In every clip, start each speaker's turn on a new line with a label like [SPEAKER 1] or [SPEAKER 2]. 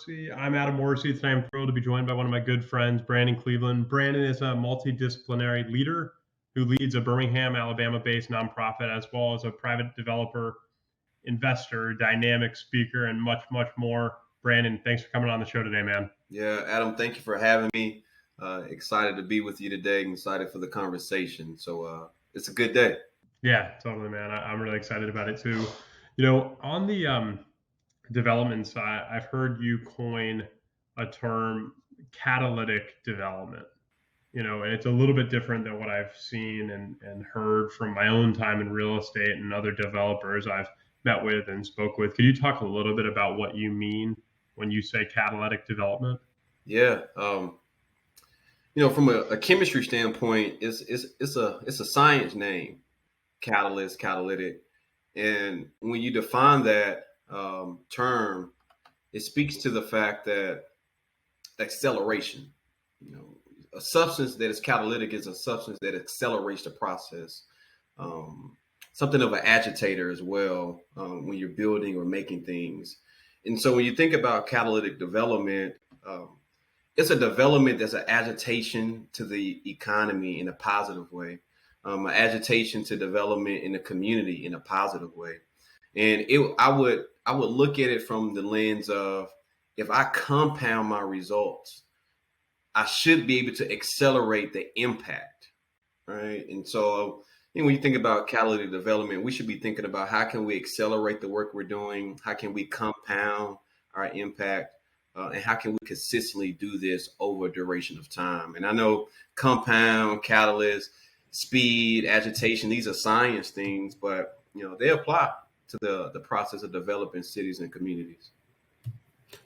[SPEAKER 1] Morrissey. I'm Adam Morrissey. Today I'm thrilled to be joined by one of my good friends, Brandon Cleveland. Brandon is a multidisciplinary leader who leads a Birmingham, Alabama-based nonprofit, as well as a private developer, investor, dynamic speaker, and much, much more. Brandon, thanks for coming on the show today, man.
[SPEAKER 2] Yeah, Adam, thank you for having me. Excited to be with you today and excited for the conversation. So it's a good day.
[SPEAKER 1] Yeah, totally, man. I'm really excited about it too. On the development side, I've heard you coin a term, catalytic development. And it's a little bit different than what I've seen and heard from my own time in real estate and other developers I've met with and spoke with. Could you talk a little bit about what you mean when you say catalytic development?
[SPEAKER 2] Yeah, from a chemistry standpoint, it's a science name, catalyst, catalytic, and when you define that term, it speaks to the fact that acceleration, you know, a substance that is catalytic is a substance that accelerates the process. Something of an agitator as well when you're building or making things. And so when you think about catalytic development, it's a development that's an agitation to the economy in a positive way, an agitation to development in the community in a positive way. And I would look at it from the lens of, if I compound my results, I should be able to accelerate the impact, right? And so when you think about catalytic development, we should be thinking about how can we accelerate the work we're doing? How can we compound our impact? And how can we consistently do this over a duration of time? And I know compound, catalyst, speed, agitation, these are science things, but they apply to the process of developing cities and communities.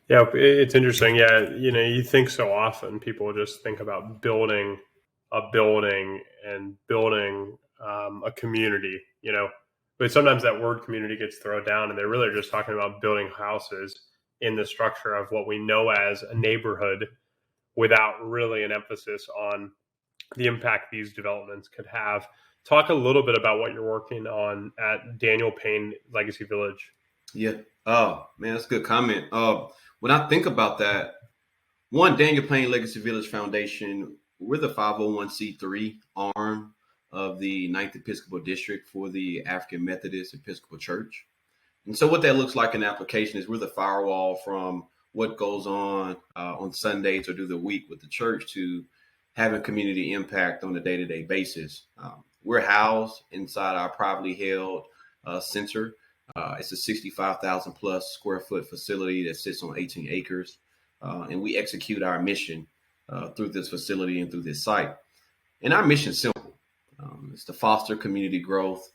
[SPEAKER 1] Yeah, it's interesting. Yeah, you think so often people just think about building a building and building a community, but sometimes that word community gets thrown down and they're really just talking about building houses in the structure of what we know as a neighborhood without really an emphasis on the impact these developments could have. Talk a little bit about what you're working on at Daniel Payne Legacy Village.
[SPEAKER 2] Yeah. Oh, man, that's a good comment. When I think about that, Daniel Payne Legacy Village Foundation, we're the 501c3 arm of the 9th Episcopal District for the African Methodist Episcopal Church. And so what that looks like in application is we're the firewall from what goes on Sundays or through the week with the church to having community impact on a day-to-day basis. We're housed inside our privately held center. It's a 65,000 plus square foot facility that sits on 18 acres. And we execute our mission through this facility and through this site. And our mission is simple. It's to foster community growth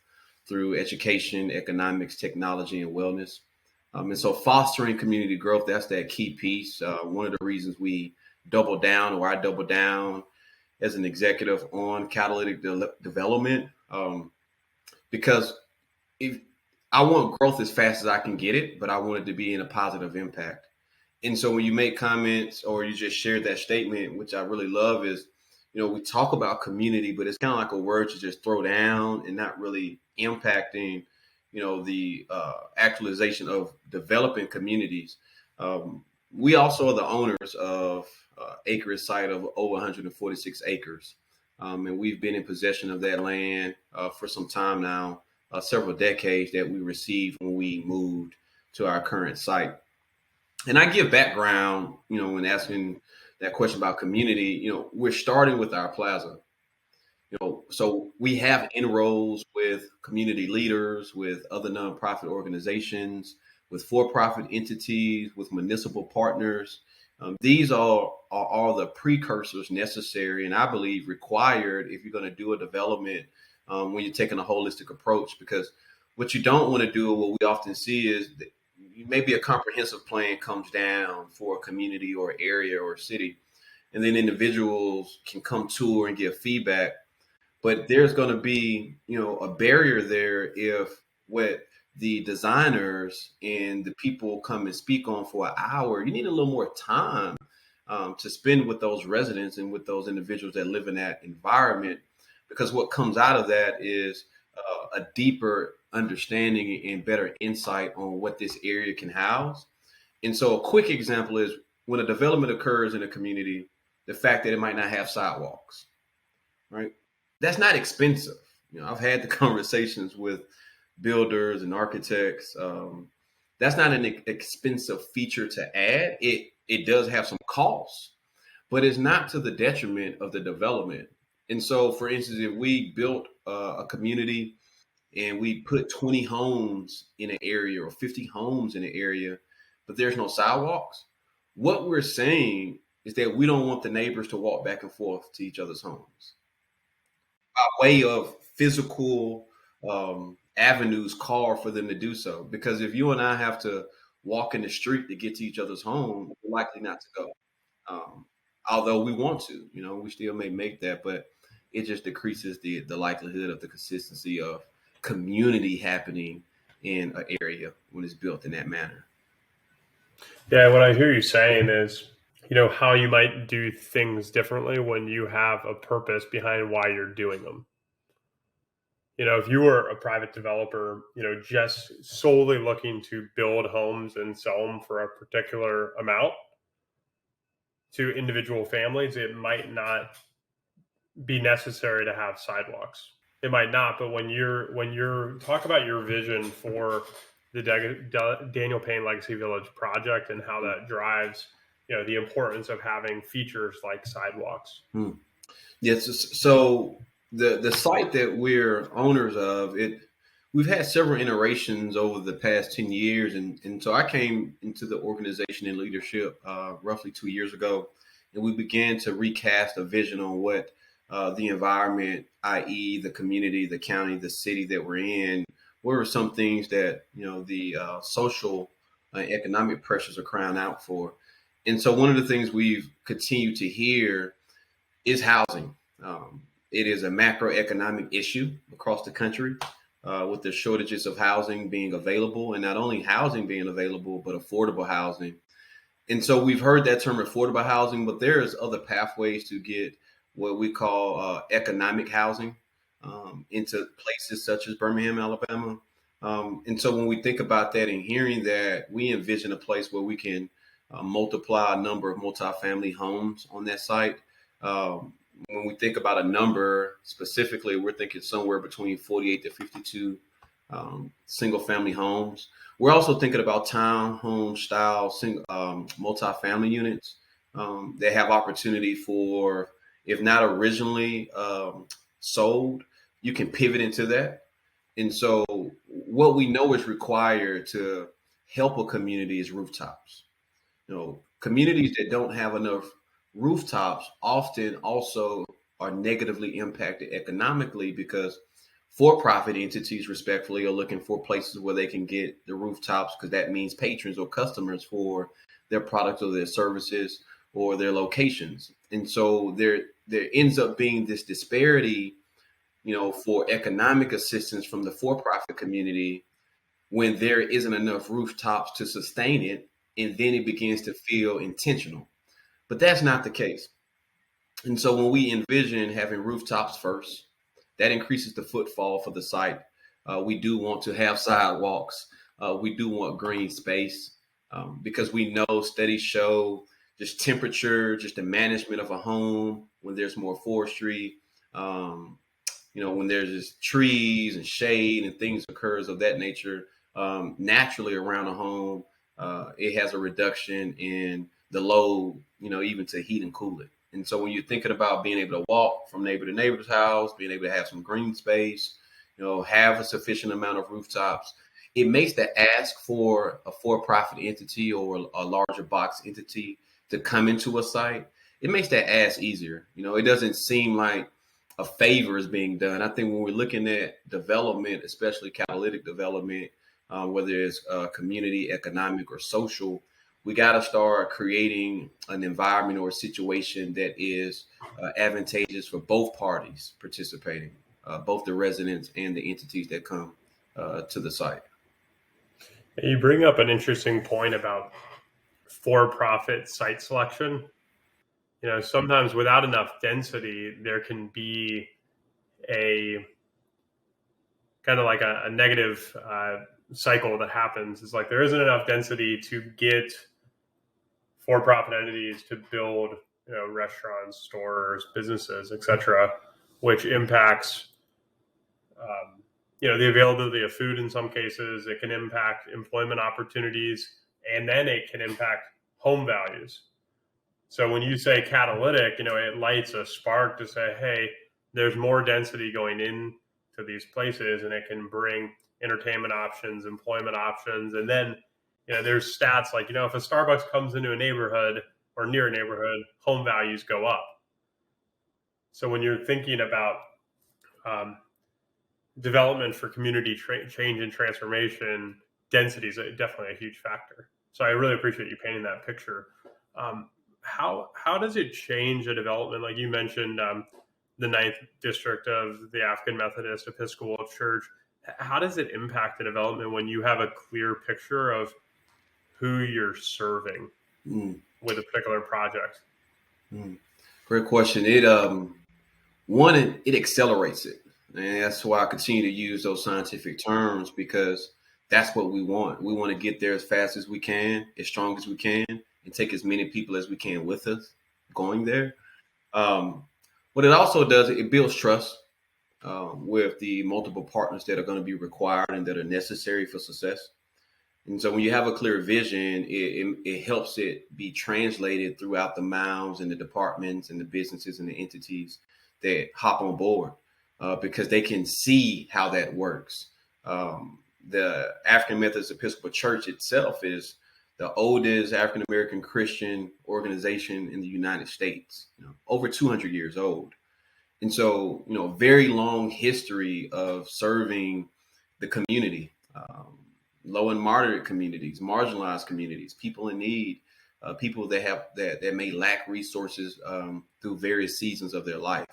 [SPEAKER 2] through education, economics, technology, and wellness. And so fostering community growth, that's that key piece. One of the reasons I double down as an executive on catalytic development, because if I want growth as fast as I can get it, but I want it to be in a positive impact. And so when you make comments or you just shared that statement, which I really love, is, we talk about community, but it's kind of like a word to just throw down and not really impacting, the actualization of developing communities. We also are the owners of acreage site of over 146 acres. And we've been in possession of that land for some time now, several decades, that we received when we moved to our current site. And I give background, when asking that question about community, we're starting with our plaza. So we have inroads with community leaders, with other nonprofit organizations, with for-profit entities, with municipal partners. These are all the precursors necessary and I believe required if you're going to do a development when you're taking a holistic approach. Because what you don't want to do, what we often see, is that maybe a comprehensive plan comes down for a community or area or city, and then individuals can come tour and give feedback. But there's going to be, a barrier there if what the designers and the people come and speak on for an hour, you need a little more time to spend with those residents and with those individuals that live in that environment. Because what comes out of that is a deeper understanding and better insight on what this area can house. And so a quick example is when a development occurs in a community, the fact that it might not have sidewalks, right? That's not expensive. I've had the conversations with builders and architects. That's not an expensive feature to add. It does have some costs, but it's not to the detriment of the development. And so, for instance, if we built a community and we put 20 homes in an area or 50 homes in an area, but there's no sidewalks, what we're saying is that we don't want the neighbors to walk back and forth to each other's homes by way of physical avenues carved for them to do so. Because if you and I have to walk in the street to get to each other's home, we're likely not to go. Um, Although we want to, we still may make that, but it just decreases the likelihood of the consistency of community happening in an area when it's built in that manner.
[SPEAKER 1] Yeah, what I hear you saying is, how you might do things differently when you have a purpose behind why you're doing them. If you were a private developer, just solely looking to build homes and sell them for a particular amount to individual families, it might not be necessary to have sidewalks. It might not, but when you're talk about your vision for the Daniel Payne Legacy Village project and how that drives, the importance of having features like sidewalks.
[SPEAKER 2] Yes. So the site that we're owners of, we've had several iterations over the past 10 years. And so I came into the organization in leadership roughly 2 years ago, and we began to recast a vision on what the environment, i.e. the community, the county, the city that we're in, what are some things that, the social economic pressures are crying out for. And so one of the things we've continued to hear is housing. It is a macroeconomic issue across the country with the shortages of housing being available, and not only housing being available, but affordable housing. And so we've heard that term affordable housing, but there's other pathways to get what we call economic housing into places such as Birmingham, Alabama. And so when we think about that and hearing that, we envision a place where we can multiply a number of multifamily homes on that site. When we think about a number specifically, we're thinking somewhere between 48 to 52 single family homes. We're also thinking about townhome style multifamily units that have opportunity for, if not originally sold, you can pivot into that. And so what we know is required to help a community is rooftops. Communities that don't have enough rooftops often also are negatively impacted economically because for-profit entities respectfully are looking for places where they can get the rooftops because that means patrons or customers for their products or their services or their locations. And so there ends up being this disparity, for economic assistance from the for-profit community when there isn't enough rooftops to sustain it, and then it begins to feel intentional. But that's not the case. And so when we envision having rooftops first, that increases the footfall for the site. We do want to have sidewalks. We do want green space because we know studies show just temperature, just the management of a home when there's more forestry, when there's just trees and shade and things occurs of that nature naturally around a home, it has a reduction in the load, even to heat and cool it. And so when you're thinking about being able to walk from neighbor to neighbor's house, being able to have some green space, have a sufficient amount of rooftops, it makes the ask for a for-profit entity or a larger box entity to come into a site. It makes that ask easier. It doesn't seem like a favor is being done. I think when we're looking at development, especially catalytic development, whether it's community, economic, or social, we got to start creating an environment or a situation that is advantageous for both parties participating, both the residents and the entities that come to the site.
[SPEAKER 1] You bring up an interesting point about for-profit site selection. Sometimes without enough density, there can be a kind of like a negative cycle that happens. It's like there isn't enough density to get for-profit entities to build, restaurants, stores, businesses, etc., which impacts, the availability of food in some cases. It can impact employment opportunities, and then it can impact home values. So when you say catalytic, it lights a spark to say, hey, there's more density going into these places, and it can bring entertainment options, employment options. And then, there's stats like, if a Starbucks comes into a neighborhood or near a neighborhood, home values go up. So when you're thinking about development for community change and transformation, density is definitely a huge factor. So I really appreciate you painting that picture. How does it change a development? Like you mentioned, the 9th district of the African Methodist Episcopal Church. How does it impact the development when you have a clear picture of who you're serving with a particular project?
[SPEAKER 2] Great question. It accelerates it. And that's why I continue to use those scientific terms, because that's what we want. We want to get there as fast as we can, as strong as we can, and take as many people as we can with us going there. What it also does, it builds trust with the multiple partners that are going to be required and that are necessary for success. And so when you have a clear vision, it helps it be translated throughout the mouths and the departments and the businesses and the entities that hop on board, because they can see how that works. The African Methodist Episcopal Church itself is the oldest African American Christian organization in the United States, over 200 years old. And so, very long history of serving the community, low and moderate communities, marginalized communities, people in need, people that may lack resources through various seasons of their life.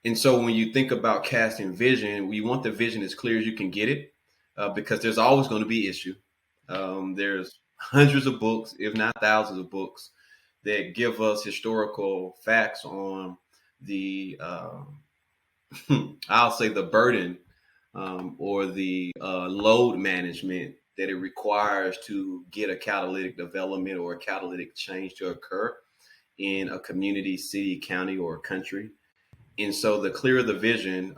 [SPEAKER 2] And so when you think about casting vision, we want the vision as clear as you can get it, because there's always going to be issue. There's hundreds of books, if not thousands of books, that give us historical facts on the, I'll say the burden or the load management that it requires to get a catalytic development or a catalytic change to occur in a community, city, county, or country. And so the clearer the vision,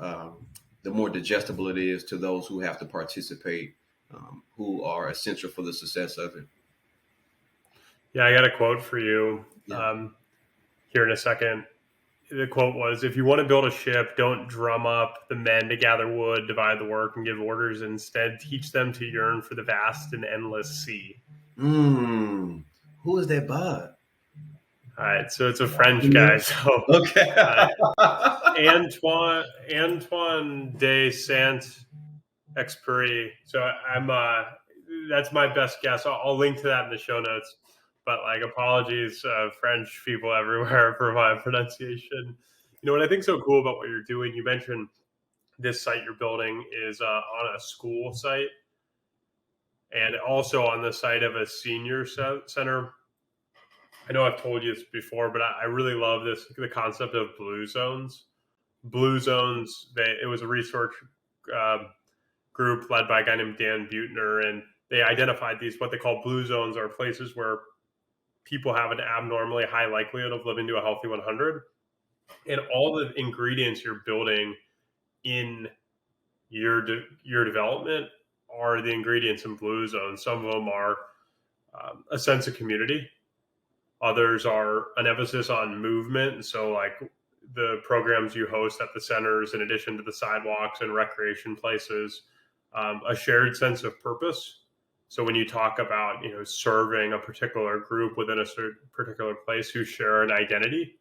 [SPEAKER 2] the more digestible it is to those who have to participate, who are essential for the success of it.
[SPEAKER 1] Yeah, I got a quote for you here in a second. The quote was, if you want to build a ship, don't drum up the men to gather wood, divide the work, and give orders. Instead, teach them to yearn for the vast and endless sea.
[SPEAKER 2] Who is that by?
[SPEAKER 1] All right, so it's a French guy. So
[SPEAKER 2] okay,
[SPEAKER 1] Antoine de Saint-Exupéry. So that's my best guess. I'll link to that in the show notes. But apologies, French people everywhere, for my pronunciation. What I think is so cool about what you're doing, you mentioned this site you're building is on a school site and also on the site of a senior center. I know I've told you this before, but I really love the concept of blue zones. Blue zones, it was a research group led by a guy named Dan Buettner, and they identified what they call blue zones are places where people have an abnormally high likelihood of living to a healthy 100. And all the ingredients you're building in your development are the ingredients in blue zones. Some of them are a sense of community. Others are an emphasis on movement. So the programs you host at the centers, in addition to the sidewalks and recreation places, a shared sense of purpose. So when you talk about, serving a particular group within a particular place who share an identity,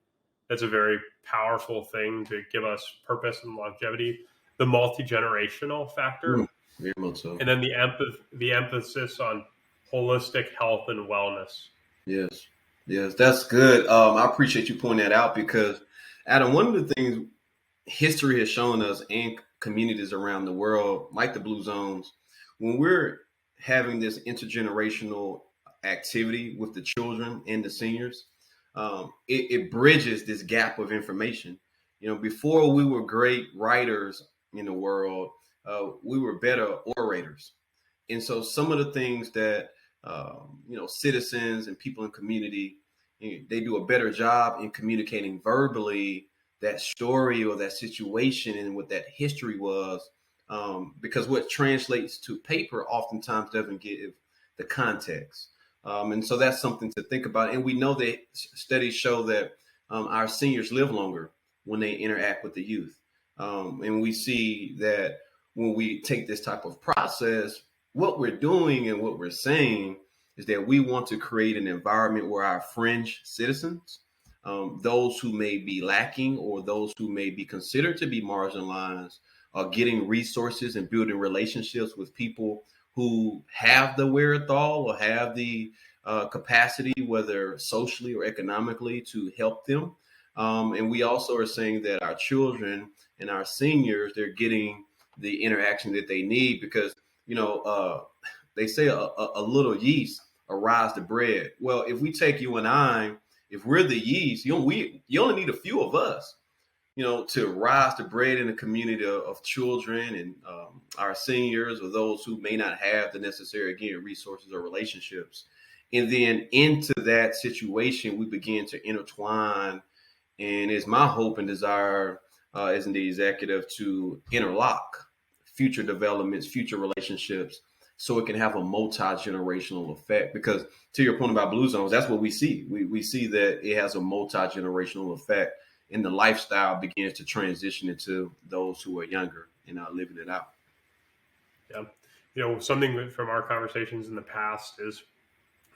[SPEAKER 1] that's a very powerful thing to give us purpose and longevity. The multi-generational factor,
[SPEAKER 2] very much so.
[SPEAKER 1] And then the emphasis on holistic health and wellness.
[SPEAKER 2] Yes, that's good. I appreciate you pointing that out, because, Adam, one of the things history has shown us in communities around the world, like the blue zones, when we're having this intergenerational activity with the children and the seniors, it bridges this gap of information. Before we were great writers in the world, we were better orators. And so some of the things that citizens and people in community, they do a better job in communicating verbally that story or that situation and what that history was, because what translates to paper oftentimes doesn't give the context. And so that's something to think about. And we know that studies show that our seniors live longer when they interact with the youth. And we see that when we take this type of process, what we're doing and what we're saying is that we want to create an environment where our fringe citizens, those who may be lacking or those who may be considered to be marginalized, are getting resources and building relationships with people who have the wherewithal or have the capacity, whether socially or economically, to help them. And we also are saying that our children and our seniors, they're getting the interaction that they need, because they say a little yeast arise the bread. Well, if we take you and I, if we're the yeast, you only need a few of us, to rise the bread in a community of children and our seniors, or those who may not have the necessary, again, resources or relationships. And then into that situation, we begin to intertwine. And it's my hope and desire as the executive to interlock future developments, future relationships, so it can have a multi-generational effect. Because to your point about blue zones, that's what we see. We see that it has a multi-generational effect, and the lifestyle begins to transition into those who are younger and are living it out.
[SPEAKER 1] Yeah. Something from our conversations in the past is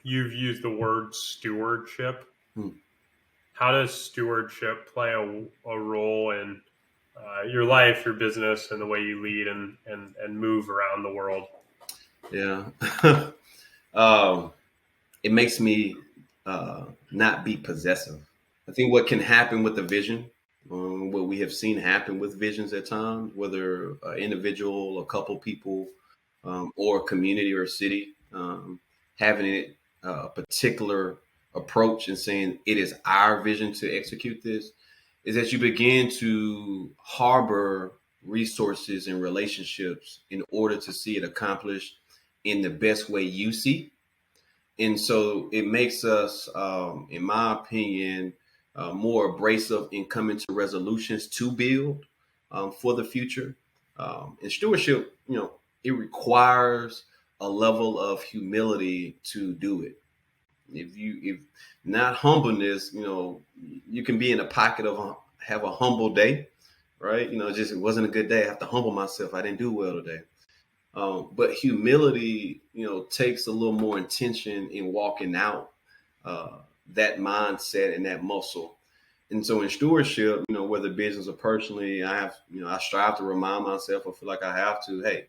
[SPEAKER 1] you've used the word stewardship. How does stewardship play a role in your life, your business, and the way you lead and move around the world?
[SPEAKER 2] Yeah. It makes me not be possessive. I think what can happen with the vision, what we have seen happen with visions at times, whether an individual, a couple people, or a community or a city, having a particular approach and saying it is our vision to execute this, is that you begin to harbor resources and relationships in order to see it accomplished in the best way you see. And so it makes us, in my opinion, more abrasive in coming to resolutions to build for the future. And stewardship, it requires a level of humility to do it. If not humbleness, you can be in a pocket of have a humble day, right? Just it wasn't a good day. I have to humble myself. I didn't do well today. But humility, takes a little more intention in walking out that mindset and that muscle. And so in stewardship, whether business or personally, I strive to remind myself, I feel like I have to, hey,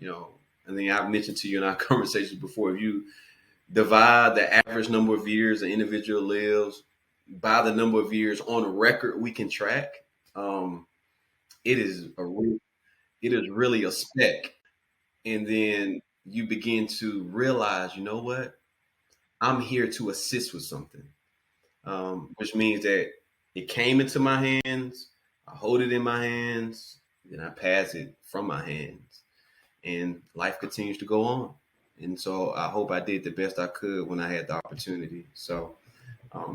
[SPEAKER 2] I think I've mentioned to you in our conversations before, if you divide the average number of years an individual lives by the number of years on record we can track, it is really a speck. And then you begin to realize, you know what? I'm here to assist with something, which means that it came into my hands, I hold it in my hands, then I pass it from my hands, and life continues to go on. And so I hope I did the best I could when I had the opportunity. So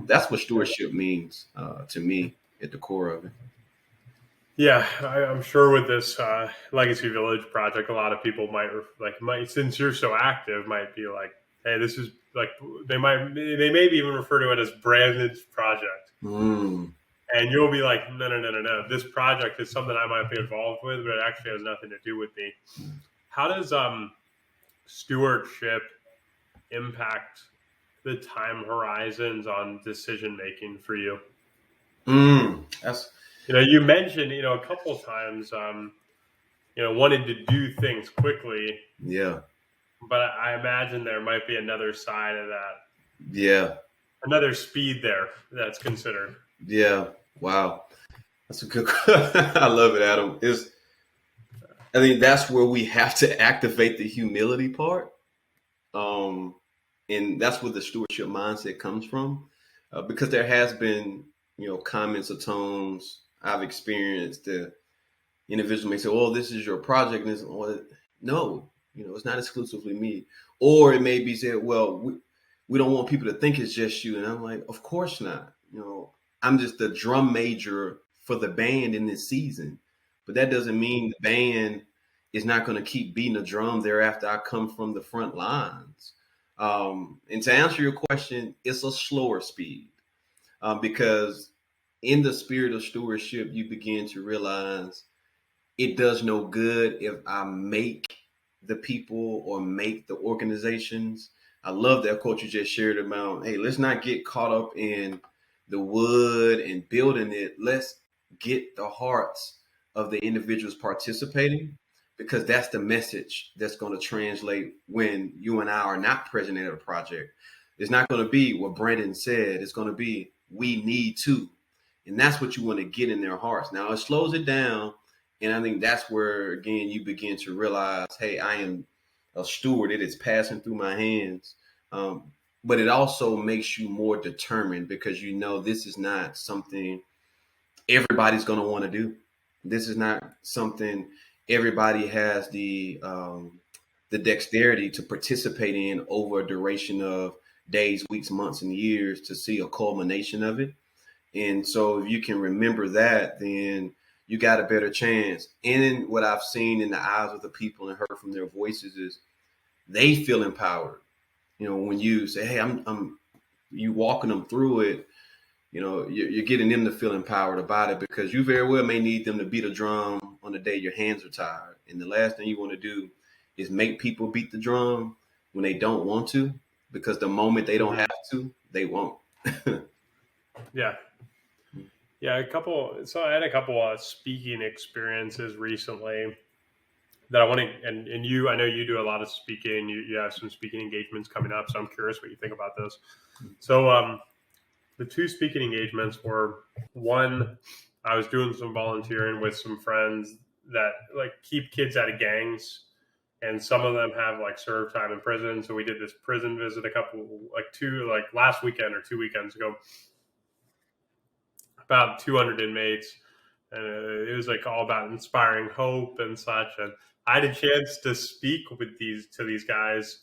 [SPEAKER 2] that's what stewardship means to me at the core of it.
[SPEAKER 1] Yeah, I'm sure with this Legacy Village project, a lot of people might since you're so active, might be like, "Hey, this is like," they maybe even refer to it as Brandon's project, and you'll be like, "No. This project is something I might be involved with, but it actually has nothing to do with me." How does stewardship impact the time horizons on decision making for you?
[SPEAKER 2] That's
[SPEAKER 1] You mentioned, a couple of times, wanting to do things quickly.
[SPEAKER 2] Yeah.
[SPEAKER 1] But I imagine there might be another side of that.
[SPEAKER 2] Yeah.
[SPEAKER 1] Another speed there that's considered.
[SPEAKER 2] Yeah. Wow. That's a good I love it, Adam. I think that's where we have to activate the humility part. And that's where the stewardship mindset comes from. Because there has been, comments or tones I've experienced. The individual may say, "Oh, this is your project." And no, It's not exclusively me. Or it may be said, well, we don't want people to think it's just you. And I'm like, of course not. I'm just the drum major for the band in this season. But that doesn't mean the band is not going to keep beating the drum thereafter I come from the front lines. And to answer your question, it's a slower speed because in the spirit of stewardship, you begin to realize it does no good if I make the people or make the organizations. I love that quote you just shared about, hey, let's not get caught up in the wood and building it. Let's get the hearts of the individuals participating, because that's the message that's going to translate when you and I are not present at a project. It's not going to be what Brandon said. It's going to be, we need to. And that's what you want to get in their hearts. Now, it slows it down. And I think that's where, again, you begin to realize, hey, I am a steward. It is passing through my hands. But it also makes you more determined, because this is not something everybody's going to want to do. This is not something everybody has the dexterity to participate in over a duration of days, weeks, months, and years to see a culmination of it. And so if you can remember that, then you got a better chance. And what I've seen in the eyes of the people and heard from their voices is they feel empowered. When you say, hey, I'm you walking them through it, you're getting them to feel empowered about it, because you very well may need them to beat a drum on the day your hands are tired. And the last thing you want to do is make people beat the drum when they don't want to, because the moment they don't have to, they won't.
[SPEAKER 1] Yeah. Yeah, So I had a couple speaking experiences recently that I want to, and I know you do a lot of speaking. You have some speaking engagements coming up, so I'm curious what you think about this. So the two speaking engagements were, one, I was doing some volunteering with some friends that keep kids out of gangs, and some of them have served time in prison. So we did this prison visit last weekend or 2 weekends ago. About 200 inmates, and it was all about inspiring hope and such. And I had a chance to speak with these guys,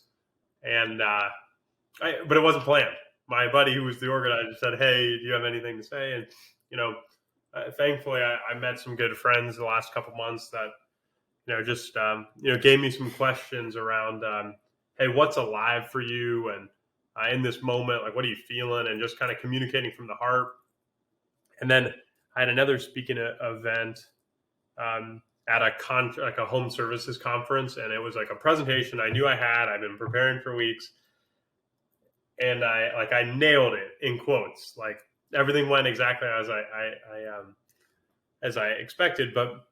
[SPEAKER 1] and but it wasn't planned. My buddy, who was the organizer, said, "Hey, do you have anything to say?" And thankfully, I met some good friends the last couple months that just gave me some questions around, hey, what's alive for you, and in this moment, what are you feeling, and just kind of communicating from the heart. And then I had another speaking event at a home services conference, and it was a presentation I knew I've been preparing for weeks, and I nailed it in quotes. Everything went exactly as I expected. But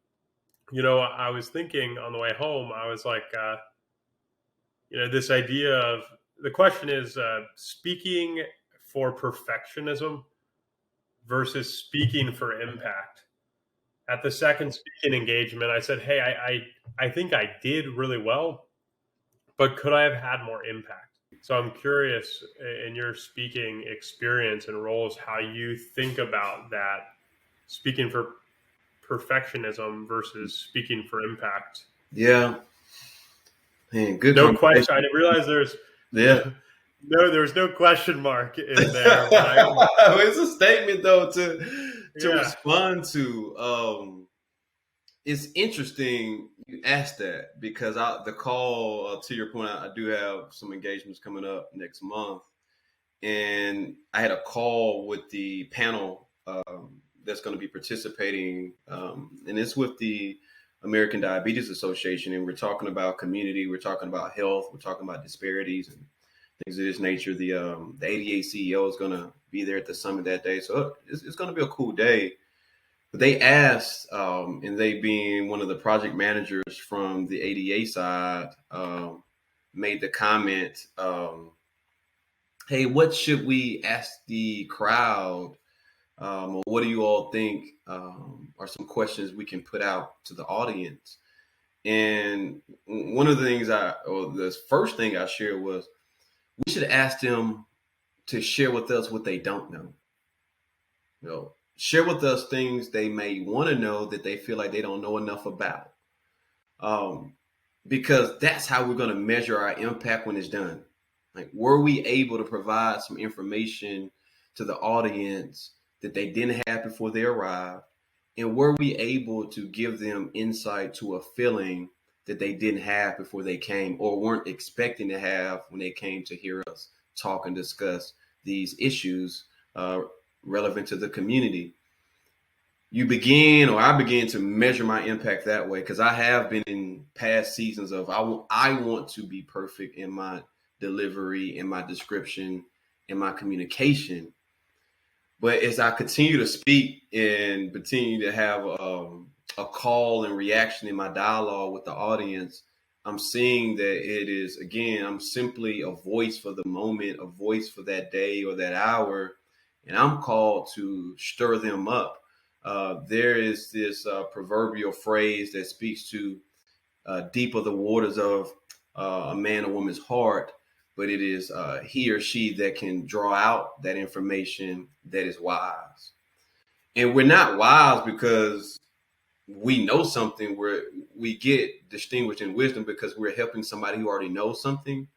[SPEAKER 1] I was thinking on the way home, I was this idea of, the question is speaking for perfectionism versus speaking for impact. At the second speaking engagement, I said, hey, I think I did really well, but could I have had more impact? So I'm curious, in your speaking experience and roles, how you think about that, speaking for perfectionism versus speaking for impact.
[SPEAKER 2] Yeah. Man, good.
[SPEAKER 1] No question. I didn't realize there's no question mark in there. But
[SPEAKER 2] it's a statement though to respond to. It's interesting you asked that, because the call, to your point, I do have some engagements coming up next month, and I had a call with the panel that's going to be participating, and it's with the American Diabetes Association, and we're talking about community, we're talking about health, we're talking about disparities and things of this nature. The ADA CEO is going to be there at the summit that day, so it's going to be a cool day. But they asked, and they being one of the project managers from the ADA side, made the comment, hey, what should we ask the crowd? Or what do you all think are some questions we can put out to the audience? And one of the things the first thing I shared was, we should ask them to share with us what they don't know. Share with us things they may want to know that they feel like they don't know enough about. because that's how we're going to measure our impact when it's done. Like, were we able to provide some information to the audience that they didn't have before they arrived? And were we able to give them insight to a feeling that they didn't have before they came or weren't expecting to have when they came to hear us talk and discuss these issues relevant to the community? I began to measure my impact that way, because I have been in past seasons of I want to be perfect in my delivery, in my description, in my communication. But as I continue to speak and continue to have a call and reaction in my dialogue with the audience, I'm seeing that it is, again, I'm simply a voice for the moment, a voice for that day or that hour, and I'm called to stir them up. There is this proverbial phrase that speaks to deep of the waters of a man or woman's heart, but it is he or she that can draw out that information that is wise. And we're not wise because we know something. We get distinguished in wisdom because we're helping somebody who already knows something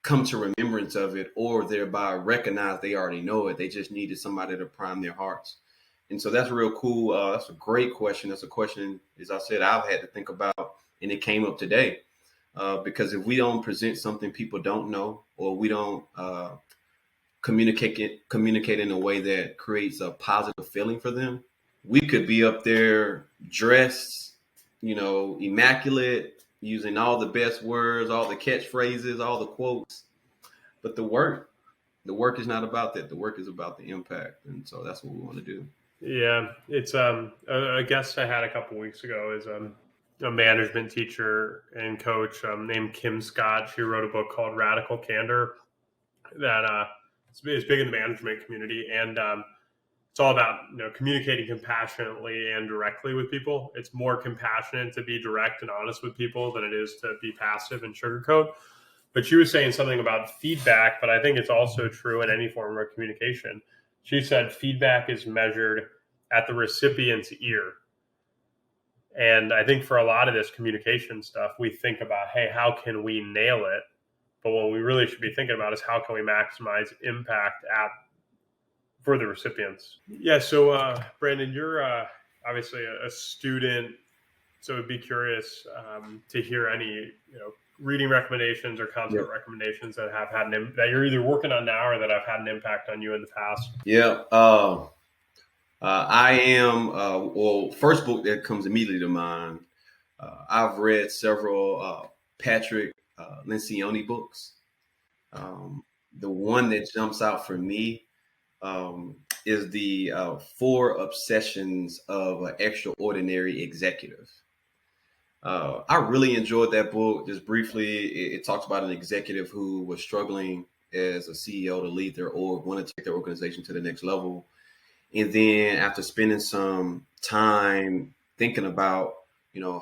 [SPEAKER 2] come to remembrance of it, or thereby recognize they already know it. They just needed somebody to prime their hearts. And so that's real cool. That's a great question. That's a question, as I said, I've had to think about, and it came up today. Because if we don't present something people don't know, or we don't communicate in a way that creates a positive feeling for them, we could be up there dressed, immaculate, using all the best words, all the catchphrases, all the quotes. But the work is not about that. The work is about the impact. And so that's what we want to do.
[SPEAKER 1] Yeah, it's a guest I had a couple weeks ago is a management teacher and coach named Kim Scott. She wrote a book called Radical Candor that is big in the management community, and it's all about communicating compassionately and directly with people. It's more compassionate to be direct and honest with people than it is to be passive and sugarcoat. But she was saying something about feedback, but I think it's also true in any form of communication. She said feedback is measured at the recipient's ear. And I think for a lot of this communication stuff, we think about, hey, how can we nail it? But what we really should be thinking about is how can we maximize impact for the recipients? Yeah. So, Brandon, you're obviously a student, so I'd be curious to hear any reading recommendations or content recommendations that have had that you're either working on now or that have had an impact on you in the past.
[SPEAKER 2] Yeah. I am, first book that comes immediately to mind, I've read several Patrick Lencioni books. The one that jumps out for me is the 4 Obsessions of an Extraordinary Executive. I really enjoyed that book. Just briefly, it talks about an executive who was struggling as a CEO to lead their org, want to take their organization to the next level. And then after spending some time thinking about,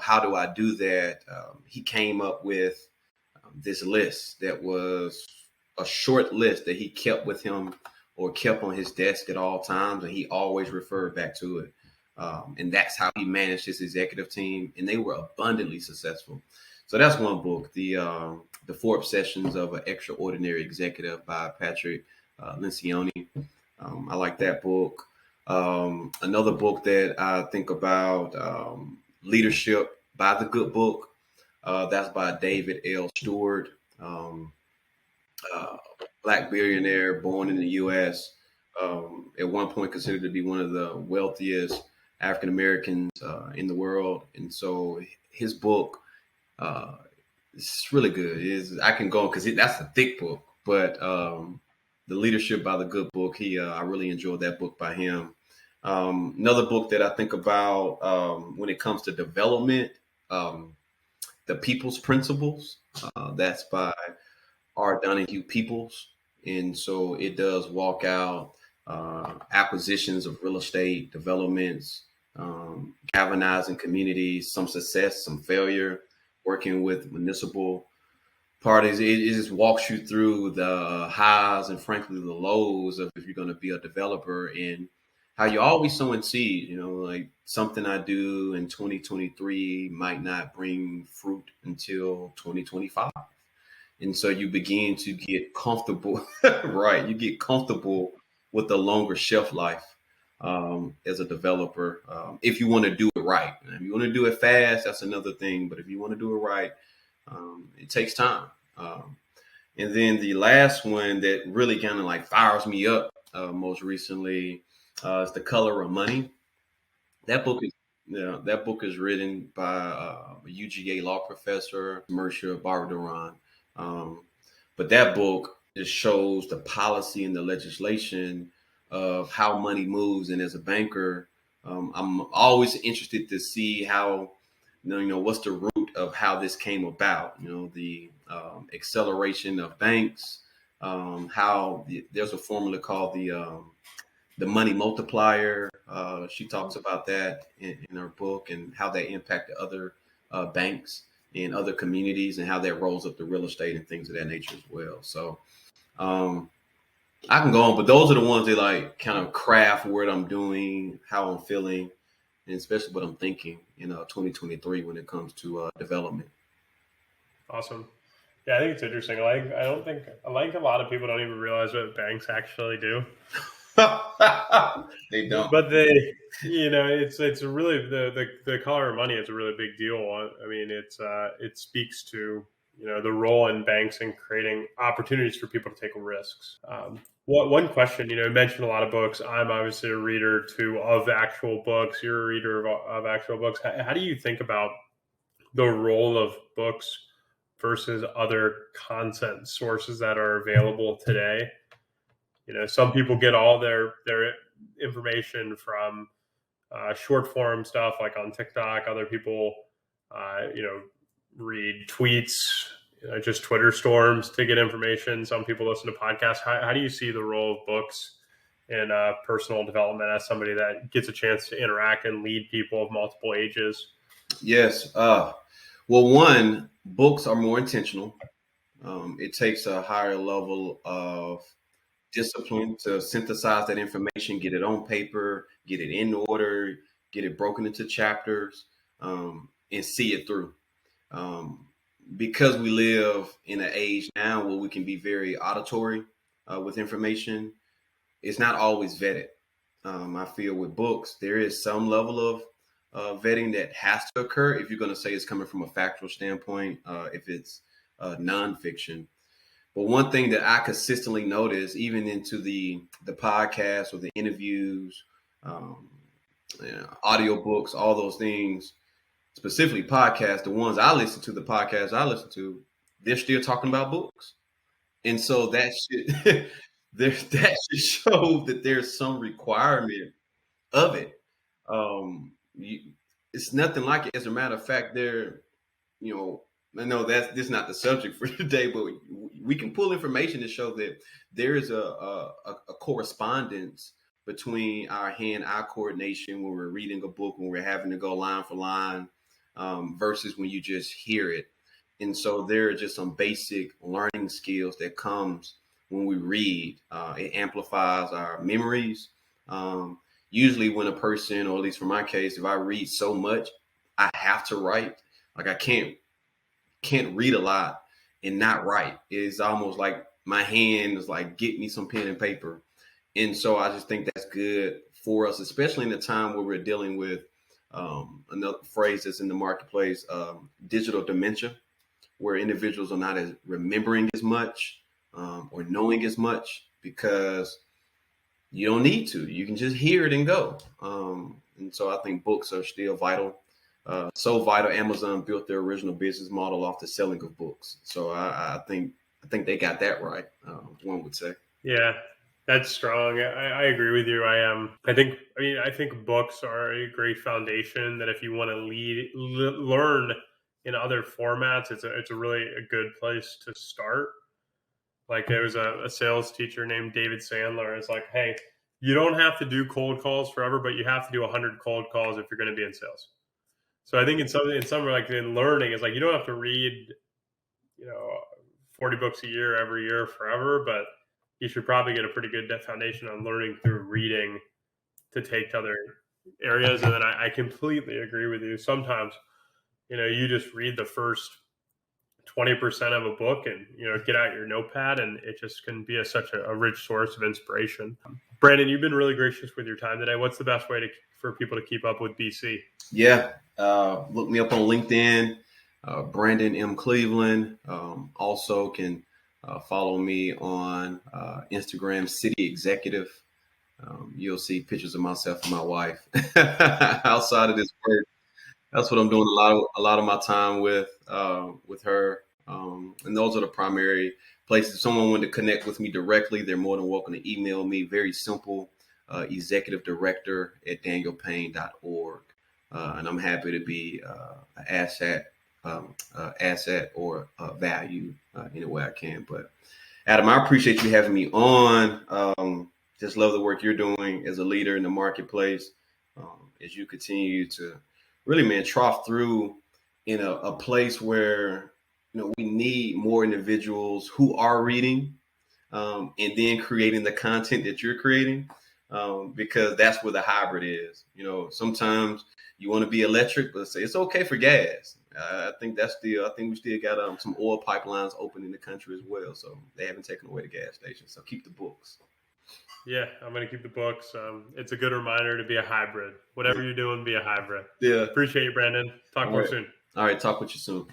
[SPEAKER 2] how do I do that? He came up with this list that was a short list that he kept with him or kept on his desk at all times. And he always referred back to it. And that's how he managed his executive team. And they were abundantly successful. So that's one book, the 4 Obsessions of an Extraordinary Executive by Patrick Lencioni. I like that book. Another book that I think about, Leadership by the Good Book. That's by David L. Stewart, Black billionaire born in the U.S. At one point considered to be one of the wealthiest African Americans in the world. And so his book is really good. I can go on because that's a thick book, but the Leadership by the Good Book, I really enjoyed that book by him. Another book that I think about when it comes to development, The People's Principles. That's by R. Donahue Peoples. And so it does walk out acquisitions of real estate, developments, galvanizing communities, some success, some failure, working with municipal parties. It just walks you through the highs and frankly the lows of if you're going to be a developer, and how you always sowing seed, like something I do in 2023 might not bring fruit until 2025. And so you begin to get comfortable, right? You get comfortable with the longer shelf life as a developer. If you want to do it right, and if you want to do it fast, that's another thing. But if you want to do it right, it takes time. And then the last one that really kind of like fires me up most recently is The Color of Money. That book is that book is written by a UGA law professor, Marsha Bardaran. Um, but that book just shows the policy and the legislation of how money moves. And as a banker, I'm always interested to see how, what's the root of how this came about. The acceleration of banks. There's a formula called the money multiplier. She talks about that in her book and how they impact other banks in other communities and how that rolls up the real estate and things of that nature as well. So um, I can go on, but those are the ones that like kind of craft what I'm doing, how I'm feeling, and especially what I'm thinking in 2023 when it comes to development.
[SPEAKER 1] Awesome. Yeah, I think it's interesting. I like a lot of people don't even realize what banks actually do.
[SPEAKER 2] They don't.
[SPEAKER 1] But it's really the color of money is a really big deal. I mean, it speaks to the role in banks in creating opportunities for people to take risks. One question, you mentioned a lot of books. I'm obviously a reader too of actual books. You're a reader of actual books. How do you think about the role of books versus other content sources that are available today? Some people get all their information from short form stuff like on TikTok. Other people, read tweets, just Twitter storms to get information. Some people listen to podcasts. How do you see the role of books in personal development as somebody that gets a chance to interact and lead people of multiple ages?
[SPEAKER 2] Yes. Well, one, books are more intentional. It takes a higher level of discipline to synthesize that information, get it on paper, get it in order, get it broken into chapters, and see it through. Um, because we live in an age now where we can be very auditory with information, it's not always vetted. I feel with books, there is some level of vetting that has to occur if you're going to say it's coming from a factual standpoint, if it's nonfiction. But one thing that I consistently notice, even into the podcast or the interviews, um, audiobooks, all those things, specifically podcasts, the ones I listen to, the podcasts I listen to, they're still talking about books. And so that should that should show that there's some requirement of it. You, it's nothing like it. As a matter of fact, you know, I know that's this is not the subject for today, but we can pull information to show that there is a correspondence between our hand-eye coordination when we're reading a book, when we're having to go line for line, versus when you just hear it. And so there are just some basic learning skills that comes when we read. It amplifies our memories. Usually when a person, or at least for my case, if I read so much, I have to write. Like I can't read a lot and not write. It's almost like my hand is like, get me some pen and paper. And so I just think that's good for us, especially in the time where we're dealing with another phrase that's in the marketplace, digital dementia, where individuals are not as remembering as much or knowing as much because you don't need to. You can just hear it and go. And so I think books are still vital. So vital. Amazon built their original business model off the selling of books. So I think they got that right. One would say.
[SPEAKER 1] Yeah, that's strong. I agree with you. I think books are a great foundation that if you want to learn in other formats, it's a really a good place to start. Like there was a sales teacher named David Sandler. It's like, hey, you don't have to do cold calls forever, but you have to do 100 cold calls if you're going to be in sales. So I think in some like in learning, it's like you don't have to read, you know, 40 books a year every year forever, but you should probably get a pretty good foundation on learning through reading to take to other areas. And then I completely agree with you. Sometimes, you just read the first 20% of a book and, get out your notepad, and it just can be such a rich source of inspiration. Brandon, you've been really gracious with your time today. What's the best way for people to keep up with BC?
[SPEAKER 2] Yeah. Look me up on LinkedIn, Brandon M. Cleveland. Also can follow me on Instagram, City Executive. You'll see pictures of myself and my wife outside of this work. That's what I'm doing a lot of my time with her. And those are the primary places. If someone wanted to connect with me directly, they're more than welcome to email me. Very simple, executive director at danielpayne.org. And I'm happy to be an asset or value any way I can. But Adam, I appreciate you having me on. Just love the work you're doing as a leader in the marketplace, as you continue to really, man, trough through in a place where, we need more individuals who are reading, and then creating the content that you're creating, because that's where the hybrid is. Sometimes you want to be electric, but say it's okay for gas. I think we still got some oil pipelines open in the country as well. So they haven't taken away the gas stations. So keep the books.
[SPEAKER 1] Yeah, I'm going to keep the books. It's a good reminder to be a hybrid. Whatever you're doing, be a hybrid.
[SPEAKER 2] Yeah.
[SPEAKER 1] Appreciate you, Brandon. Talk more soon.
[SPEAKER 2] All right. Talk with you soon.